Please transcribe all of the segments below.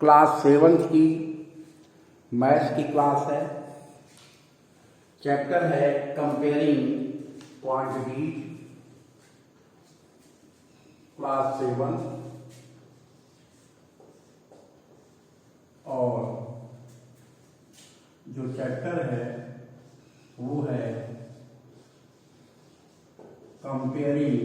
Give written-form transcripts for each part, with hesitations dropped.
Class 7 की maths की class है। चैप्टर है कंपेयरिंग क्वांटिटी, क्लास 7। और जो चैप्टर है वो है कंपेयरिंग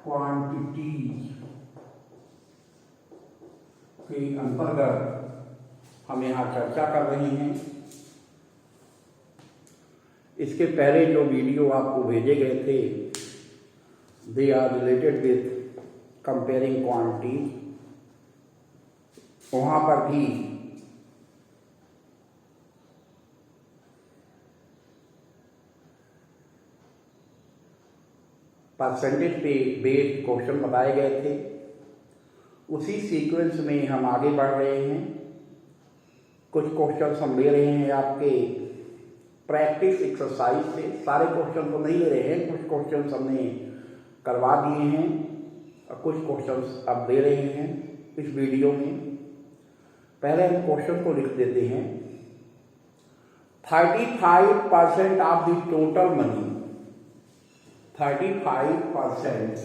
क्वांटिटी के अंतर्गत हम यहाँ चर्चा कर रहे हैं। इसके पहले जो वीडियो आपको भेजे गए थे, they are related with comparing quantity, वहाँ पर भी परसेंटेज पे बेस्ड क्वेश्चन बताए गए थे। उसी सीक्वेंस में हम आगे बढ़ रहे हैं। कुछ क्वेश्चन हम ले रहे हैं आपके प्रैक्टिस एक्सरसाइज से। सारे क्वेश्चन तो नहीं ले रहे हैं, कुछ क्वेश्चन हमने करवा दिए हैं और कुछ क्वेश्चन अब दे रहे हैं इस वीडियो में। पहले हम क्वेश्चन को लिख देते हैं। 35% of the total money, 35%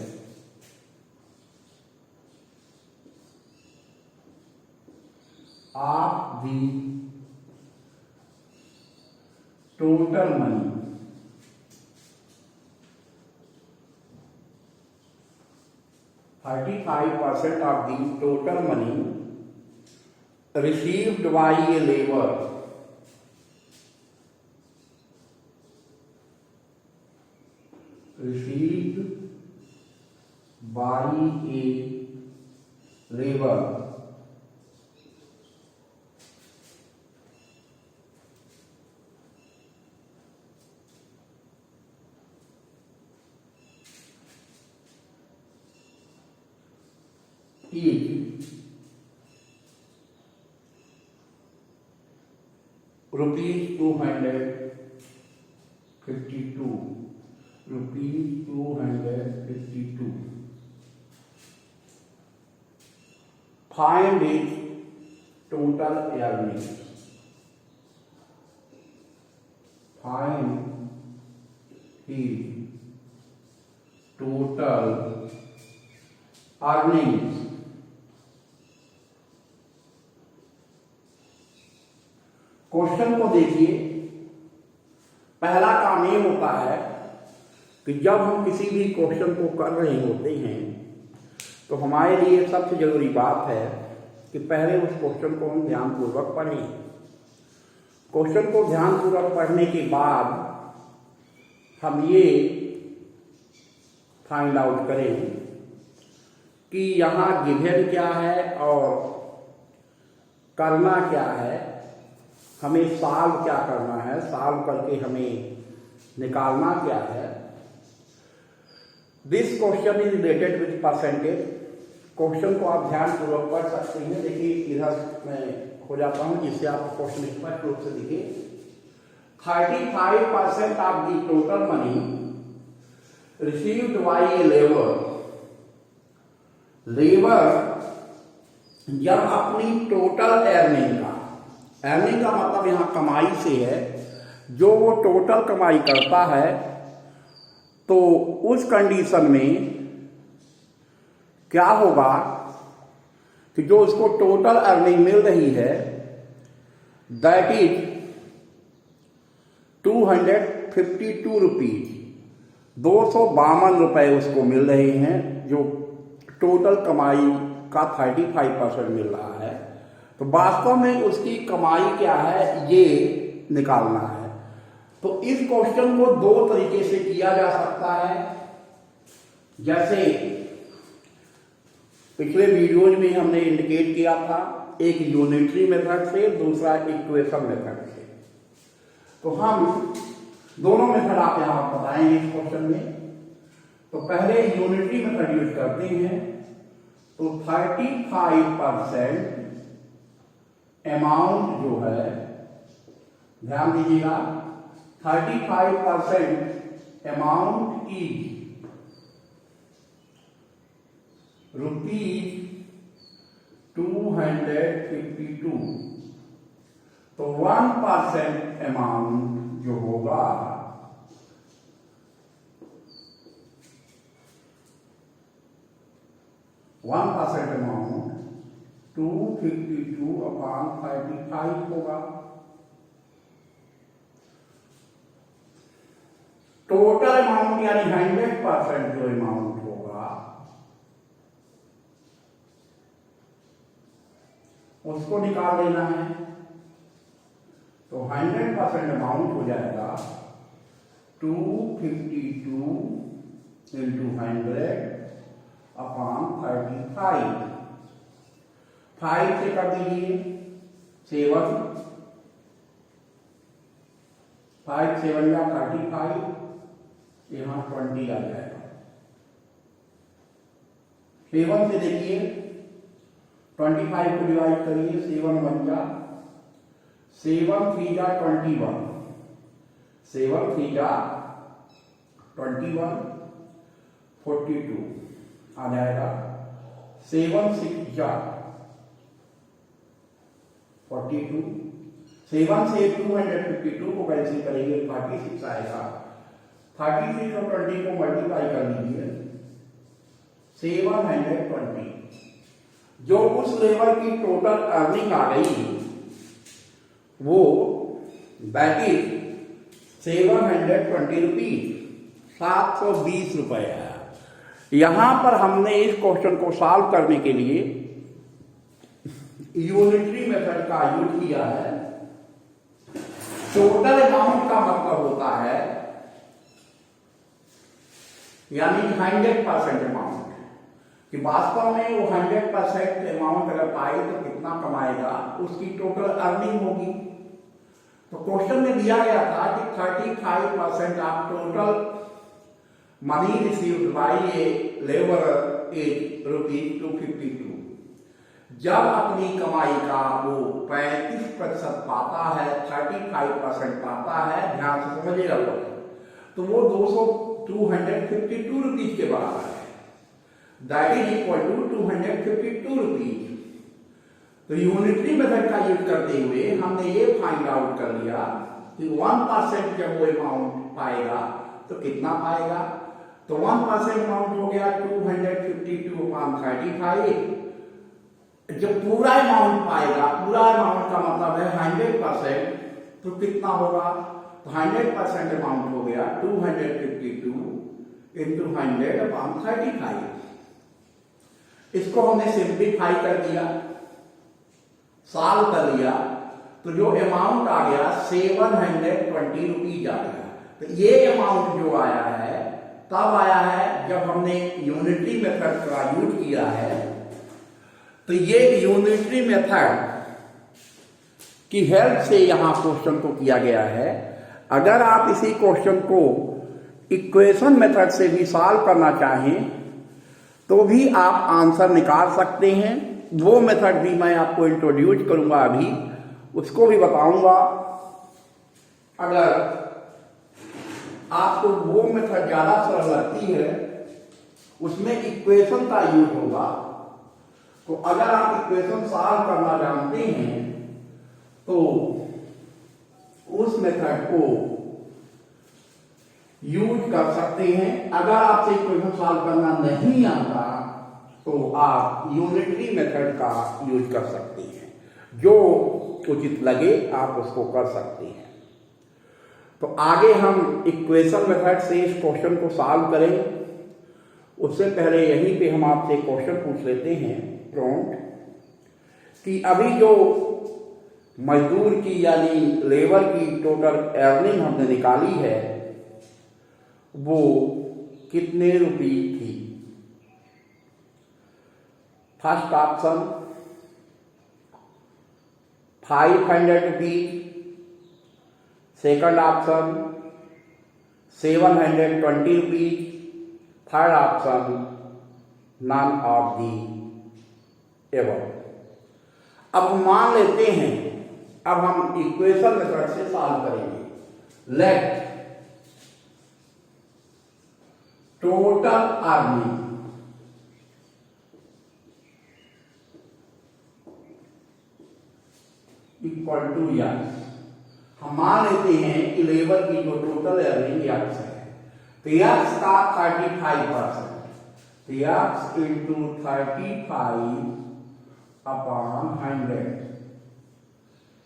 of the total money, of the total money received by a labor, received by a labor is rupees 252, rupees 252. Find its total earnings. Find its total earnings. Question को देखिए। पहला काम ये होता है कि जब हम किसी भी क्वेश्चन को कर रहे होते हैं तो हमारे लिए सबसे जरूरी बात है कि पहले उस क्वेश्चन को हम ध्यानपूर्वक पढ़ें। क्वेश्चन को ध्यानपूर्वक पढ़ने के बाद हम ये फाइंड आउट करें कि यहाँ गिवन क्या है और करना क्या है, हमें सॉल्व क्या करना है, सॉल्व करके हमें निकालना क्या है। This question is related with percentage. Question को आप ध्यानपूर्वक पढ़ सकते हैं। देखिए इधर मैं हो जाता हूं जिससे आपको क्वेश्चन स्पष्ट रूप से दिखे। 35% of the total money received by a labour. Labour जब अपनी टोटल अर्निंग का मतलब यहां कमाई से है, जो वो टोटल कमाई करता है, तो उस कंडीशन में क्या होगा कि जो उसको टोटल अर्निंग मिल रही है दैट इज 252 रुपीज, 252 रुपए उसको मिल रहे हैं, जो टोटल कमाई का 35% मिल रहा है। तो वास्तव में उसकी कमाई क्या है ये निकालना है। तो इस क्वेश्चन को दो तरीके से किया जा सकता है। जैसे पिछले वीडियोज में हमने इंडिकेट किया था, एक यूनिटरी मेथड से, दूसरा इक्वेशन मेथड से। तो हम दोनों मेथड आप यहां बताएंगे इस क्वेश्चन में। तो पहले यूनिटरी मेथड यूज करते हैं। तो 35% अमाउंट जो है, ध्यान दीजिएगा, 35% अमाउंट इज ₹252। तो 1% अमाउंट जो होगा अमाउंट 252/35 होगा। टोटल अमाउंट यानी 100% जो अमाउंट होगा उसको निकाल लेना है। तो 100% अमाउंट हो जाएगा 252 × 100/35। 5 से कर दीजिए 7, 5 7 या 35, यहाँ 20 आ जाएगा। 7 से देखिए 25 को डिवाइड करिए, 7 1 जा 7 3 जा 21, 7 3 जा 21, 42 आ जाएगा। 7 6 जा 42, 7 से 252 को कैंसिल करेंगे 36 आएगा। 36 और 20 को मल्टीप्लाई कर लीजिए 720। जो उस लेवल की टोटल अर्निंग आ गई वो दैट इज 720 रुपीज, 720 रुपए आया। यहां पर हमने इस क्वेश्चन को सॉल्व करने के लिए यूनिटरी मेथड का यूज किया है। टोटल अमाउंट का मतलब होता है यानी 100% अमाउंट, कि वास्तव में वो 100% अमाउंट अगर पाए तो कितना कमाएगा, उसकी टोटल अर्निंग होगी। तो क्वेश्चन में दिया गया था कि 35% of total money received by A labourer is ₹252। जब अपनी कमाई का वो 35% पाता है, 35% पाता है, ध्यान से समझिएगा, तो वो 252 रुपीज के बराबर है। That is equal to 252 rupees. तो यूनिटरी मेथड का यूज करते हुए हमने ये फाइंड आउट कर लिया कि 1% जब वो अमाउंट पाएगा तो कितना पाएगा। तो 1% अमाउंट हो गया 252/35। जब पूरा अमाउंट पाएगा, पूरा अमाउंट का मतलब है 100%, तो कितना होगा। तो 100% अमाउंट हो गया 252 × 100/35। इसको हमने सिंप्लीफाई कर दिया, सॉल्व कर लिया, तो जो अमाउंट आ गया 720 रुपीज आ गया। तो ये अमाउंट जो आया है तब आया है जब हमने यूनिटरी मेथड का यूज किया है। तो ये यूनिटरी मेथड की हेल्प से यहां क्वेश्चन को किया गया है। अगर आप इसी क्वेश्चन को इक्वेशन मेथड से भी सॉल्व करना चाहें तो भी आप आंसर निकाल सकते हैं। वो मेथड भी मैं आपको इंट्रोड्यूस करूंगा, अभी उसको भी बताऊंगा। अगर आपको वो मेथड ज्यादा सरल लगती है, उसमें इक्वेशन का यूज होगा। तो अगर आप इक्वेशन सॉल्व करना जानते हैं तो उस मेथड को यूज कर सकते हैं। अगर आपसे इक्वेशन सॉल्व करना नहीं आता तो आप यूनिटरी मेथड का यूज कर सकते हैं। जो उचित लगे आप उसको कर सकते हैं। तो आगे हम इक्वेशन मेथड से इस क्वेश्चन को सॉल्व करें। उससे पहले यहीं पे हम आपसे क्वेश्चन पूछ लेते हैं प्रॉम्प्ट कि अभी जो मजदूर की यानी लेबर की टोटल अर्निंग हमने निकाली है वो कितने रुपए थी। First option 500 rupees, second option 720 rupees, third option none of the above. अब हम मान लेते हैं, अब हम इक्वेशन मेथड से सॉल्व करेंगे। Let total earning equal to x. हम मान लेते हैं कि लेबर की जो टोटल अर्निंग यक्स है, तो यक्स का 35%, तो यक्स इंटू 35 अपॉन 100,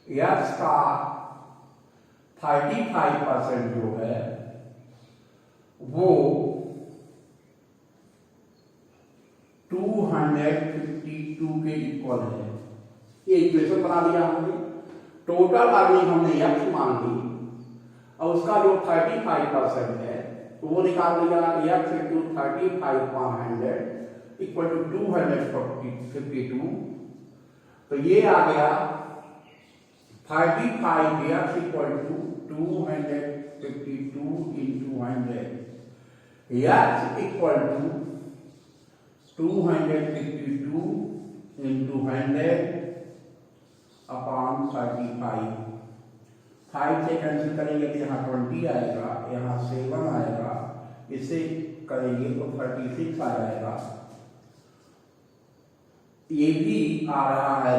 यक्स का 35% जो है वो 252 के इक्वल है। ये इक्वेशन बना दिया हमने। टोटल अर्निंग हमने यक्स मान ली और उसका जो 35% है तो वो निकाल लिया, यक्स इंटू 35/100 इक्वल टू 252। तो ये आ गया 35 x equal to 252 into 100, x equal to 252 into 100 upon 35। 5 से कैंसिल करेंगे तो यहाँ 20 आएगा, यहाँ 7 आएगा, इसे करेंगे तो 36 आ जाएगा। ये भी आ रहा है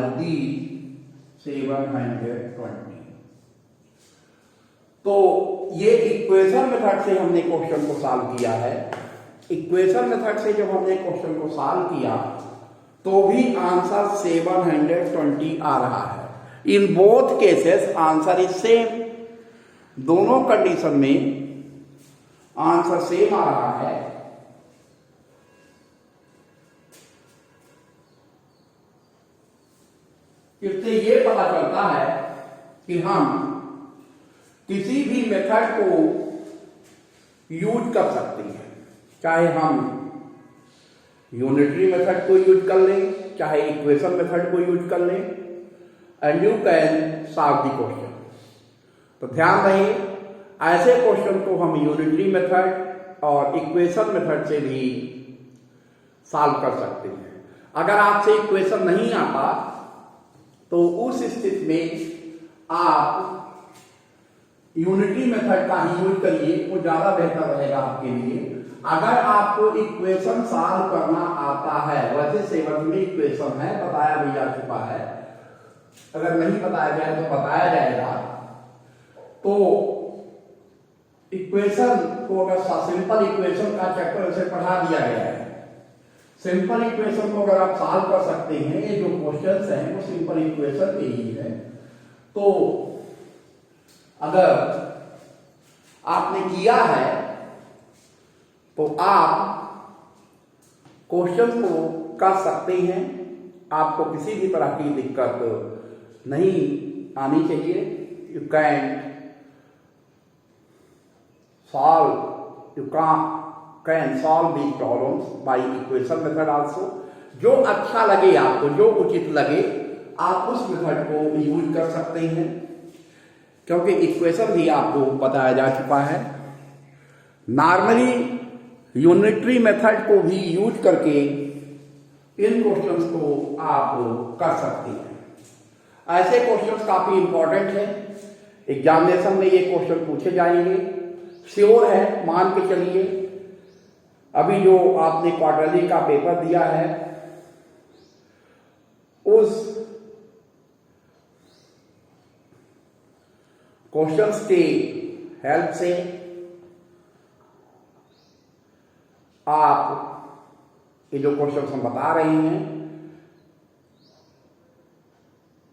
₹720। तो ये इक्वेशन मेथड से हमने क्वेश्चन को सॉल्व किया है। इक्वेशन मेथड से जब हमने क्वेश्चन को सॉल्व किया तो भी आंसर 720 आ रहा है। In both cases answer is same. दोनों कंडीशन में आंसर सेम आ रहा है। इससे ये पता चलता है कि हम किसी भी मेथड को यूज कर सकते हैं, चाहे हम यूनिटरी मेथड को यूज कर लें, चाहे इक्वेशन मेथड को यूज कर लें, and you can solve the question. तो ध्यान रहे, ऐसे क्वेश्चन को हम यूनिटरी मेथड और इक्वेशन मेथड से भी सॉल्व कर सकते हैं। अगर आपसे इक्वेशन नहीं आता तो उस स्थिति में आप यूनिटरी मेथड का ही यूज करिए, वो ज्यादा बेहतर रहेगा आपके लिए। अगर आपको इक्वेशन सॉल्व करना आता है, वैसे 7 में इक्वेशन है, बताया भी जा चुका है, अगर नहीं बताया जाए तो बताया जाएगा। तो इक्वेशन को अगर सिंपल इक्वेशन का चैप्टर से पढ़ा दिया गया है, सिंपल इक्वेशन को अगर आप सॉल्व कर सकते हैं, ये जो क्वेश्चंस हैं वो सिंपल इक्वेशन के ही है। तो अगर आपने किया है तो आप क्वेश्चन को कर सकते हैं। आपको किसी भी तरह की दिक्कत नहीं आनी चाहिए। You can solve these problems by equation method also। जो अच्छा लगे आपको, जो उचित लगे, आप उस मेथड को यूज कर सकते हैं, क्योंकि इक्वेशन भी आपको बताया जा चुका है। नॉर्मली यूनिटरी मेथड को भी यूज करके इन क्वेश्चंस को आप कर सकते हैं। ऐसे क्वेश्चंस काफी इंपॉर्टेंट है, एग्जामिनेशन में ये क्वेश्चन पूछे जाएंगे, श्योर है, मान के चलिए। अभी जो आपने क्वार्टरली का पेपर दिया है, उस क्वेश्चंस के हेल्प से आप ये जो क्वेश्चंस हम बता रहे हैं,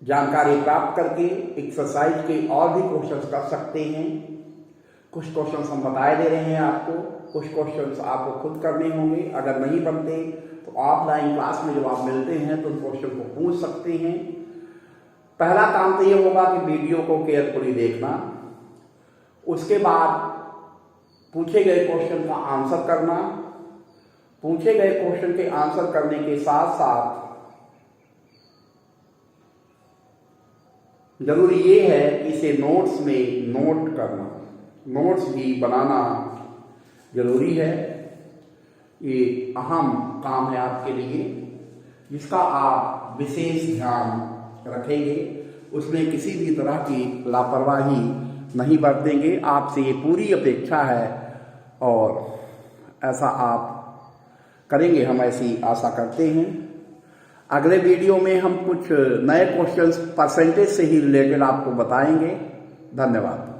जानकारी प्राप्त करके एक्सरसाइज के और भी क्वेश्चंस कर सकते हैं। कुछ क्वेश्चंस हम बताए दे रहे हैं आपको, कुछ क्वेश्चंस आपको खुद करने होंगे। अगर नहीं बनते तो ऑफलाइन क्लास में जब आप मिलते हैं तो उन क्वेश्चन को पूछ सकते हैं। पहला काम तो ये होगा कि वीडियो को केयरफुली देखना, उसके बाद पूछे गए क्वेश्चन का आंसर करना। पूछे गए क्वेश्चन के आंसर करने के साथ साथ जरूरी ये है कि इसे नोट्स में नोट करना, नोट्स भी बनाना जरूरी है। ये अहम काम है आपके लिए, जिसका आप विशेष ध्यान रखेंगे। उसमें किसी भी तरह की लापरवाही नहीं बरतेंगे। आपसे ये पूरी अपेक्षा है और ऐसा आप करेंगे, हम ऐसी आशा करते हैं। अगले वीडियो में हम कुछ नए क्वेश्चंस परसेंटेज से ही रिलेटेड आपको बताएंगे। धन्यवाद।